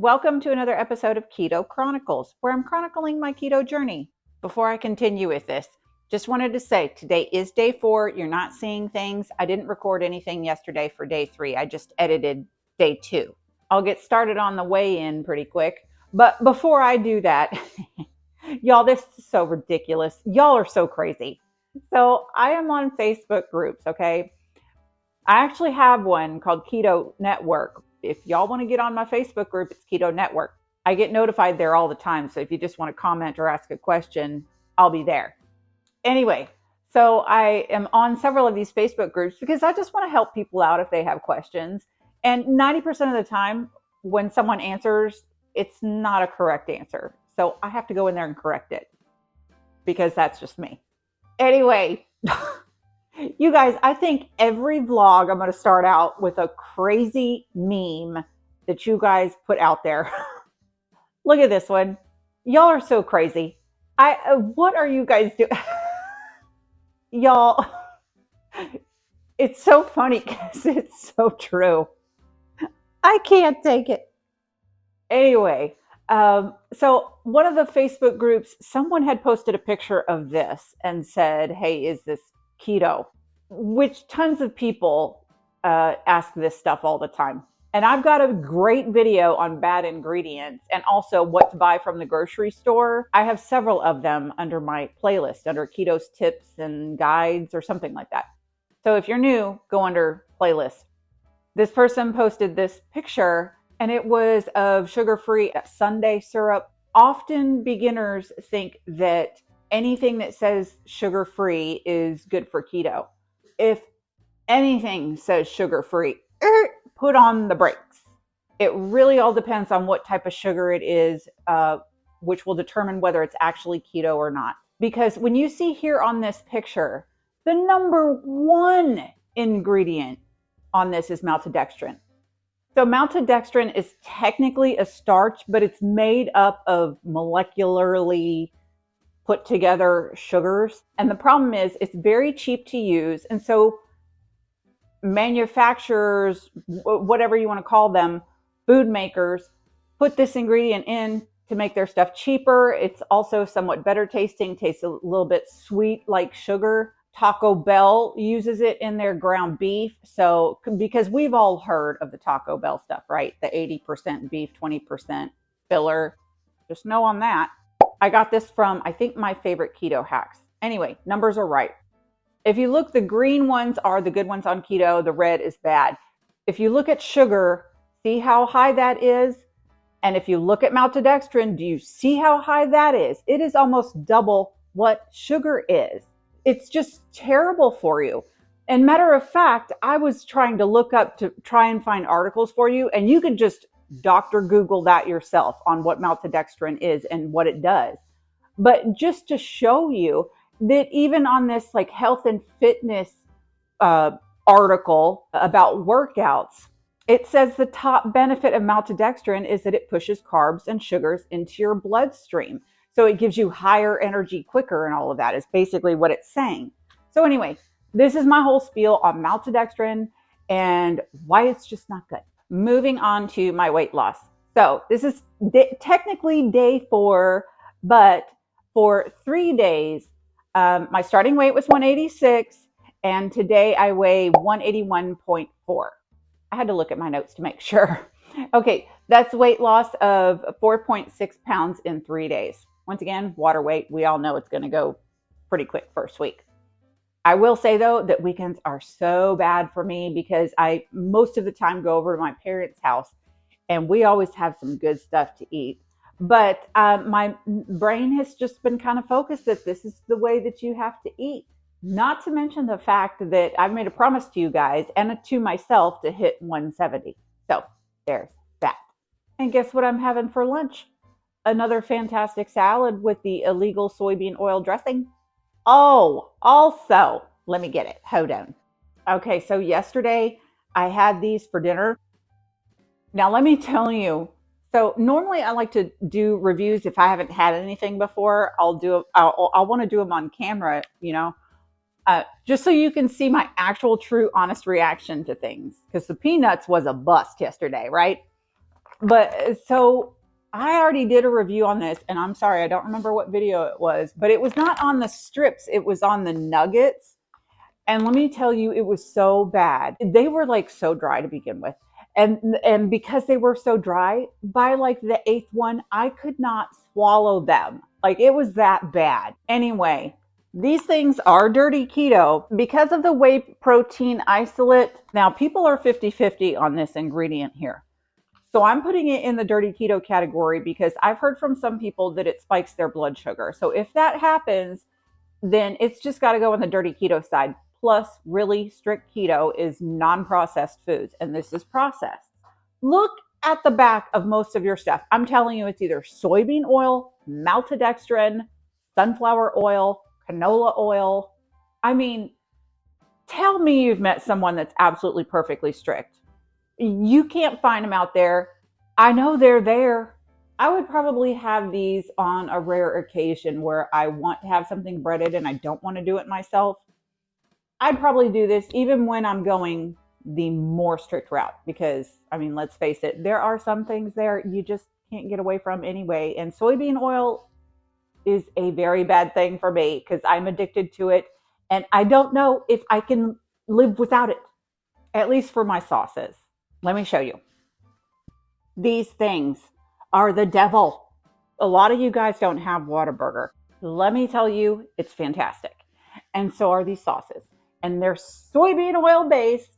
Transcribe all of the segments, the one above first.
Welcome to another episode of Keto Chronicles, where I'm chronicling my keto journey. Before I continue with this, just wanted to say today is day 4. You're not seeing things. I didn't record anything yesterday for day 3. I just edited day 2. I'll get started on the weigh-in pretty quick. But before I do that, y'all, this is so ridiculous. Y'all are so crazy. So I am on Facebook groups, okay? I actually have one called Keto Network. If y'all want to get on my Facebook group, it's Keto Network. I get notified there all the time. So if you just want to comment or ask a question, I'll be there. Anyway, so I am on several of these Facebook groups because I just want to help people out if they have questions. And 90% of the time, when someone answers, it's not a correct answer. So I have to go in there and correct it because that's just me. Anyway, you guys, I think every vlog I'm going to start out with a crazy meme that you guys put out there. Look at this one. Y'all are so crazy. What are you guys doing? Y'all, it's so funny because it's so true. I can't take it. Anyway, so one of the Facebook groups, someone had posted a picture of this and said, hey, is this keto? Which tons of people ask this stuff all the time. And I've got a great video on bad ingredients and also what to buy from the grocery store. I have several of them under my playlist, under Keto's tips and guides or something like that. So if you're new, go under playlist. This person posted this picture and it was of sugar-free sundae syrup. Often beginners think that anything that says sugar-free is good for keto. If anything says sugar-free, put on the brakes. It really all depends on what type of sugar it is, which will determine whether it's actually keto or not. Because when you see here on this picture, the number 1 ingredient on this is maltodextrin. So maltodextrin is technically a starch, but it's made up of molecularly put together sugars. And the problem is it's very cheap to use. And so manufacturers, whatever you want to call them, food makers, put this ingredient in to make their stuff cheaper. It's also somewhat better tasting, tastes a little bit sweet like sugar. Taco Bell uses it in their ground beef. So, because we've all heard of the Taco Bell stuff, right? The 80% beef, 20% filler. Just know on that. I got this from, I think, my favorite keto hacks. Anyway, numbers are right. If you look, the green ones are the good ones on keto. The red is bad. If you look at sugar, see how high that is? And if you look at maltodextrin, do you see how high that is? It is almost double what sugar is. It's just terrible for you. And matter of fact, I was trying to look up to try and find articles for you, and you can just Dr. Google that yourself on what maltodextrin is and what it does. But just to show you that even on this like health and fitness article about workouts, it says the top benefit of maltodextrin is that it pushes carbs and sugars into your bloodstream. So it gives you higher energy quicker, and all of that is basically what it's saying. So anyway, this is my whole spiel on maltodextrin and why it's just not good. Moving on to my weight loss. So this is technically day 4, but for 3 days, my starting weight was 186, and today I weigh 181.4. I had to look at my notes to make sure. Okay, that's weight loss of 4.6 pounds in 3 days. Once again, water weight, we all know it's going to go pretty quick first week. I will say, though, that weekends are so bad for me because I most of the time go over to my parents' house, and we always have some good stuff to eat. But my brain has just been kind of focused that this is the way that you have to eat. Not to mention the fact that I've made a promise to you guys and to myself to hit 170. So there's that. And guess what I'm having for lunch? Another fantastic salad with the illegal soybean oil dressing. Oh, also, let me get it. Hold on. Okay, so yesterday I had these for dinner. Now, let me tell you. So normally I like to do reviews if I haven't had anything before. I'll want to do them on camera, just so you can see my actual, true, honest reaction to things. Because the peanuts was a bust yesterday, right? But so I already did a review on this, and I'm sorry, I don't remember what video it was, but it was not on the strips, it was on the nuggets. And let me tell you, it was so bad. They were like so dry to begin with. And because they were so dry, by like the eighth one, I could not swallow them. Like it was that bad. Anyway, these things are dirty keto because of the whey protein isolate. Now, people are 50-50 on this ingredient here. So I'm putting it in the dirty keto category because I've heard from some people that it spikes their blood sugar. So if that happens, then it's just got to go on the dirty keto side. Plus, really strict keto is non processed foods, and this is processed. Look at the back of most of your stuff. I'm telling you, it's either soybean oil, maltodextrin, sunflower oil, canola oil. I mean, tell me you've met someone that's absolutely perfectly strict. You can't find them out there. I know they're there. I would probably have these on a rare occasion where I want to have something breaded and I don't want to do it myself. I'd probably do this even when I'm going the more strict route because, I mean, let's face it, there are some things there you just can't get away from anyway. And soybean oil is a very bad thing for me because I'm addicted to it. And I don't know if I can live without it, at least for my sauces. Let me show you. These things are the devil. A lot of you guys don't have Whataburger. Let me tell you, it's fantastic. And so are these sauces. And they're soybean oil based,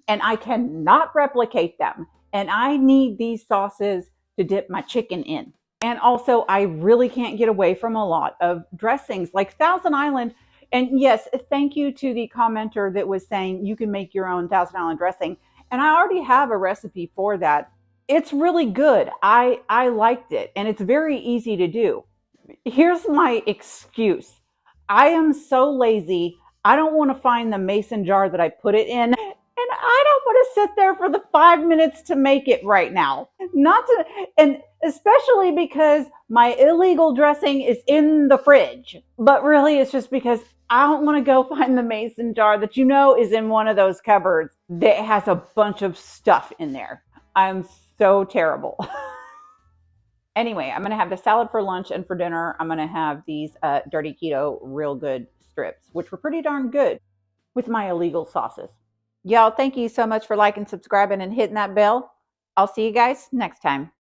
and I cannot replicate them. And I need these sauces to dip my chicken in. And also, I really can't get away from a lot of dressings like Thousand Island. And yes, thank you to the commenter that was saying you can make your own Thousand Island dressing. And I already have a recipe for that. It's really good. I liked it, and it's very easy to do. Here's my excuse. I am so lazy. I don't want to find the mason jar that I put it in. And I don't want to sit there for the 5 minutes to make it right now. Not to, and especially because my illegal dressing is in the fridge. But really, it's just because I don't want to go find the mason jar that you know is in one of those cupboards that has a bunch of stuff in there. I'm so terrible. Anyway, I'm going to have the salad for lunch, and for dinner, I'm going to have these dirty keto real good strips, which were pretty darn good with my illegal sauces. Y'all, thank you so much for liking, subscribing, and hitting that bell. I'll see you guys next time.